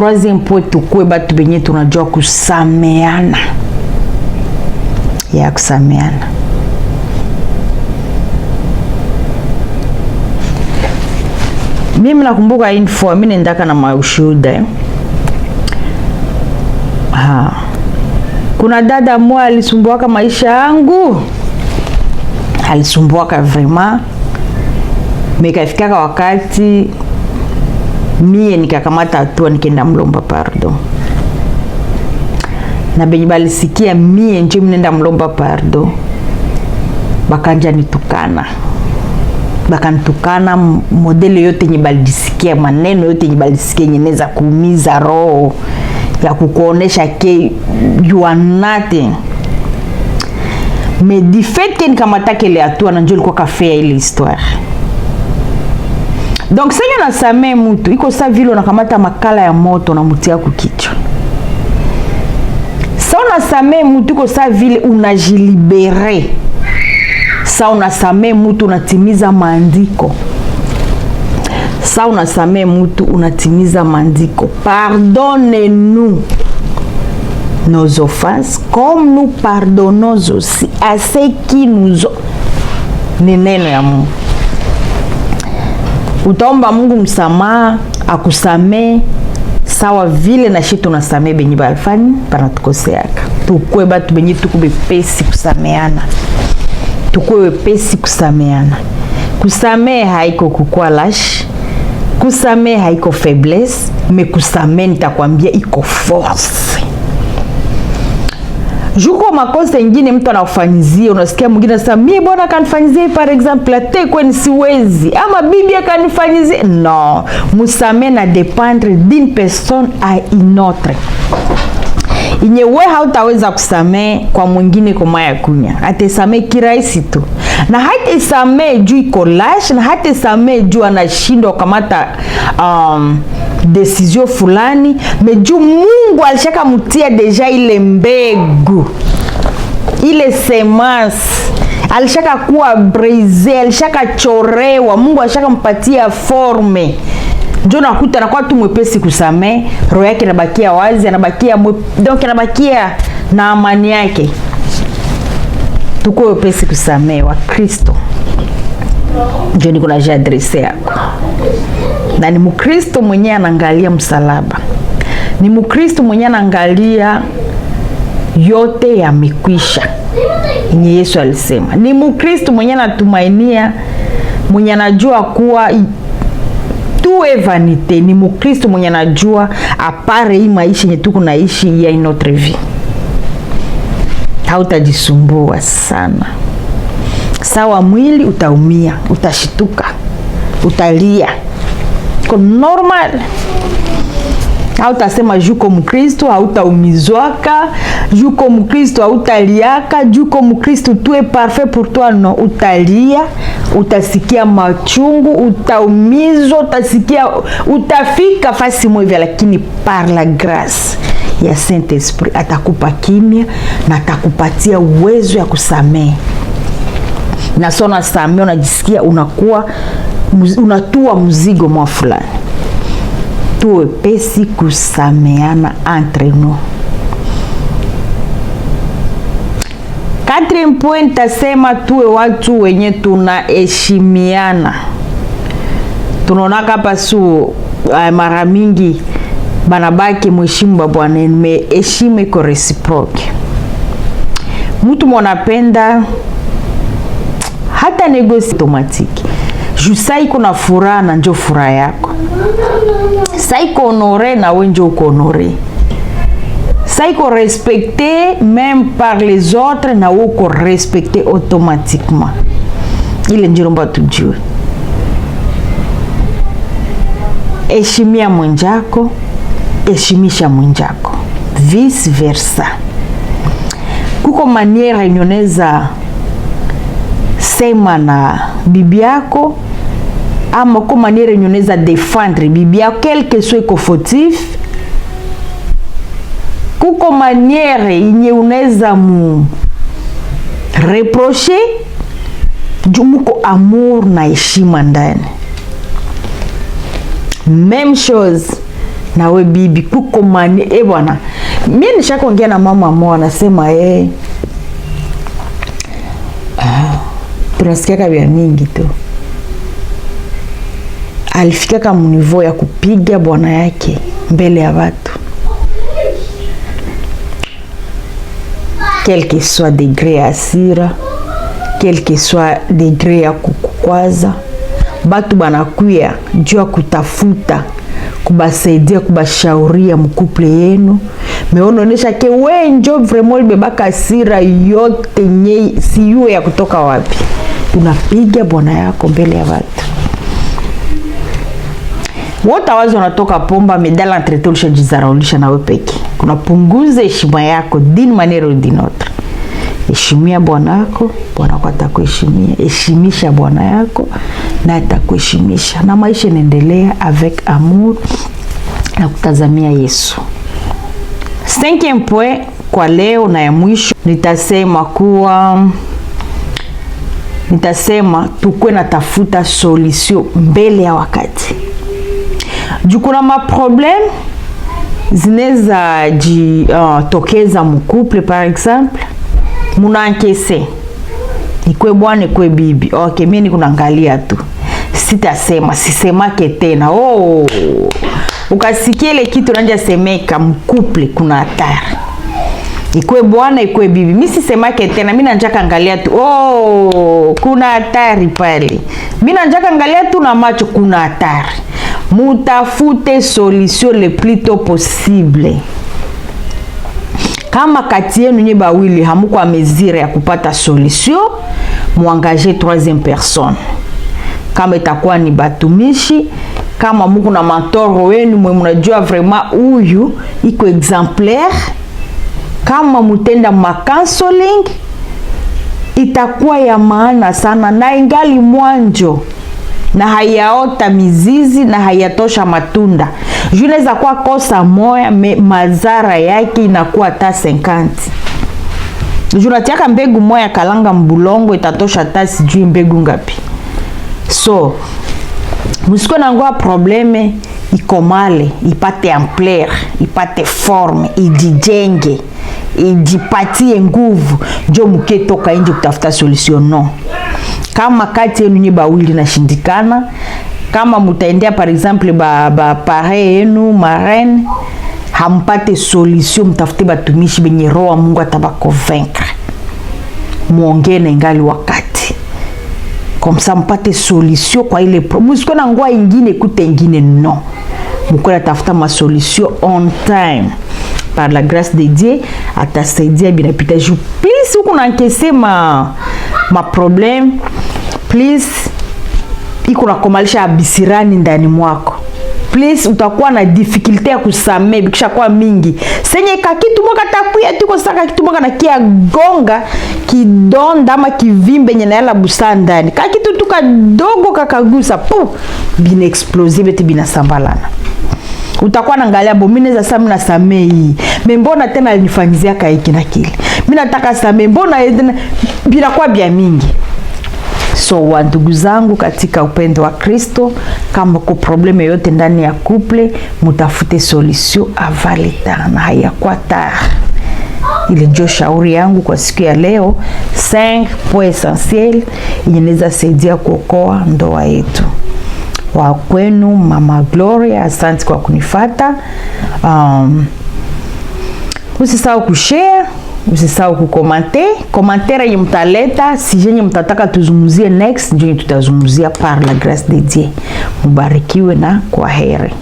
troisième point, tukue batu benye tunajua kusameana. Ya kusameana. Mimi nakumbuka info, mimi nendaka na maushuhuda. Kuna dada mmoja alisumbuaka maisha yangu. Alisumbuaka vraiment. Mekafikaka wakati mie nikakamata hatua nikaenda mlomba pardon. Na benye balisikia mie nje nenda mlomba pardon. Bakanja nitukana. Bakanitukana modele yote nye balisikia, maneno yote nye balisikia nyeneza kuumiza roho ya kukuonesha ke you are nothing. Mais du fait que nikamatake ile hatua na njoo ilikuwa kafea ile histoire. Donc sasa nasamee mtu iko sa vile unakamata makala ya moto na mutia kukichwa. Sasa unasamee mtu iko sa vile unajilibere. Sasa unasamee mtu unatimiza maandiko. Sasa unasamee mtu unatimiza maandiko. Pardonnez-nous nos offenses comme nous pardonnons aussi à ceux qui nous ont. Ni neno ya Mungu. Utaomba Mungu msamaha akusamee sawa vile na shi tunasamee benye balifanya panatukoseaka. Tukue batu benye tukubepesi kusameana. Tukue wepesi kusameana. Kusamee haiko kukua lash. Kusamee haiko faiblesse. Me kusamee nitakwambia iko force. Juko makosa ingine mtu anakufanyizia, unasikia mwingine sasa mimi bwana kanifanyizia par exemple ate kweni siwezi ama bibi akanifanyizia. Non, musamee na dépendre d'une personne à une autre. Inye we hautaweza kusamee kwa mwingine kama ya kunya. Atesamee kirahisi tu. Na hatesamee juu iko lash, na hatesamee juu anashindwa kamata decision fulani, meju Mungu alishaka mutia deja ile mbegu, ile semence alishaka kuwa brise, alishaka chorewa, Mungu alishaka mpatia forme. Ndio nakuta anakuwa tu mwepesi kusamee, roho yake inabakia wazi, anabakia donc anabakia na amani yake. Tuko wepesi kusamee wa Kristo. Ndio niko najadresse yako. Na ni Mkristo mwenye anaangalia msalaba. Ni Mkristo mwenye anaangalia yote yamekwisha. Ni Yesu alisema. Ni Mkristo mwenye anatumainia, mwenye anajua kuwa tout est vanité. Ni Mkristo mwenye anajua apare hii maisha yenye tuko naishi ya une autre vie. Hautajisumbua sana. Sawa mwili utaumia, utashituka, utalia. Kwa normal. Hautasema juko Mkristo hautaumizwaka, juko Mkristo hautaliaka, juko Mkristo tu est parfait pour toi. Non, utalia, utasikia machungu, utaumizwa, utasikia, utafika fasi moja, lakini par la grâce ya Saint-Esprit atakupa kimya na atakupatia uwezo ya kusamehe. Na sona samehe unajisikia unakuwa unatua mzigo mwa fulani. Tuwe pesi kusameana entre nous. 4 point tasema tuwe watu wenye tunaheshimiana. Tunaonaka hapa su mara mingi banabaki mheshimu bwana, heshima iko reciproque. Mtu mwanapenda hata negosi automatique. Jusai kuna furaha na njo furaha yako. Sai ko honore na wenjo ko honore. Sai ko respecter même par les autres na woko respecter automatiquement. Ile njiromba tujue. Heshimia mwenzako, heshimisha mwenzako. Vice versa. Kuko maniera inyoneza sema na bibi yako, ama kwa maniera inyoneza défendre bibi yako quel que soit iko fautif. Kuko maniera inye uneza mu reprocher jumuko amour na heshima ndani. Même chose na we bibi kuko mani bwana. Mimi nishakuongea na mama mmoja anasema tunasikia kabia mingi tu. Alifika kama niveau ya kupiga bwana yake mbele ya watu. Quel que soit degré ya hasira, quel que soit degré ya kukwaza, batu banakuya juu ya kutafuta kubasaidia kubashauria mkuple yenu. Meononesha ke we njo vraiment libebaka hasira yote nye siyo ya kutoka wapi. Unapiga bwana yako mbele ya watu. Wote wazi wanatoka pomba medala entrete ulisha na wepeki. Kuna punguza heshima yako d'une manière ou d'une autre. Heshimia bwana yako, bwana wako atakuheshimia. Heshimisha bwana yako na atakuheshimisha. Na maisha inaendelea avec amour na kutazamia Yesu. 5e point kwa leo na ya mwisho nitasema tukue na tafuta solution mbele ya wakati. Jukuna ma problem zineza tokeza mcouple par exemple. Muna ankese ikwe bwana ikwe bibi. Okay, mimi nikunaangalia tu. Sisemake tena. Ukasikia ile kitu nanja semeka mcouple kuna hatari. Ikwe bwana ikwe bibi. Mimi sisemake tena, mimi nanjaka angalia tu. Kuna hatari pale. Mimi nanjaka angalia tu na macho kuna hatari. Mutafute solution le plus tôt possible. Kama kati yenu nye bawili hamuko a mesure ya kupata solution, muangaje 3e personne. Kama itakuwa ni batumishi, kama muko na mentor wenu mwe mnajua vraiment huyu iko exemplaire, kama mutenda counseling itakuwa ya maana sana na ingali mwanjo na hayaota mizizi na hayatosha matunda. Junaweza kuwa kosa moya mazara yake inakuwa hata 50. Junatiaka mbegu moya kalanga mbulongo itatosha hata sijui mbegu ngapi. So musiko nangoa probleme ikomale, ipate ampleur, ipate forme, ijijenge, ijipatie nguvu, njo muketoka nje kutafuta solution. No. Kama kati yenu nye bawili na shindikana, kama mutaendea par exemple pare yenu marraine, hampate solution, mtafute batumishi benye roho Mungu ataba convaincre. Muongee na ingali wakati. Comme ça mpate solution kwa ile musiko na ngoa ingine kute ingine non. Mukona tafuta ma solution on time. Par la grâce de Dieu, atasaidia binapita juu. Please uko na nkese ma problem, please iko na komalisha abisirani ndani mwako. Please utakuwa na difficulty ya kusamea bikisha kwa mingi. Senye kakitu mwaka takuya tuko saka kitu mwaka na kia gonga kidonda ama kivimbe nye na yala busa ndani. Kakitu tuka dogo kakagusa bina explosive ti bina sambalana. Utakuwa naangalia bomine za samu na samei hii. Mbona tena alinifanyizia kaiki na kile. Mimi nataka samei mbona bila kwa bia mingi. So wandugu zangu katika upendo wa Kristo, kama kwa probleme yote ndani ya couple, mutafute solution avaleta na hayakuwa tard. Ile ndio shauri yangu kwa siku ya leo. 5 points essentiels inaweza saidia kuokoa ndoa yetu. Wa kwenu Mama Gloria, asante kwa kunifata. Usisahau kushare, usisahau kukomante. Komentera yenye mtaleta, si yenye mtataka tuzungumzie next, ndio tutazungumzia par la grâce de Dieu. Mubarikiwe na kwaheri.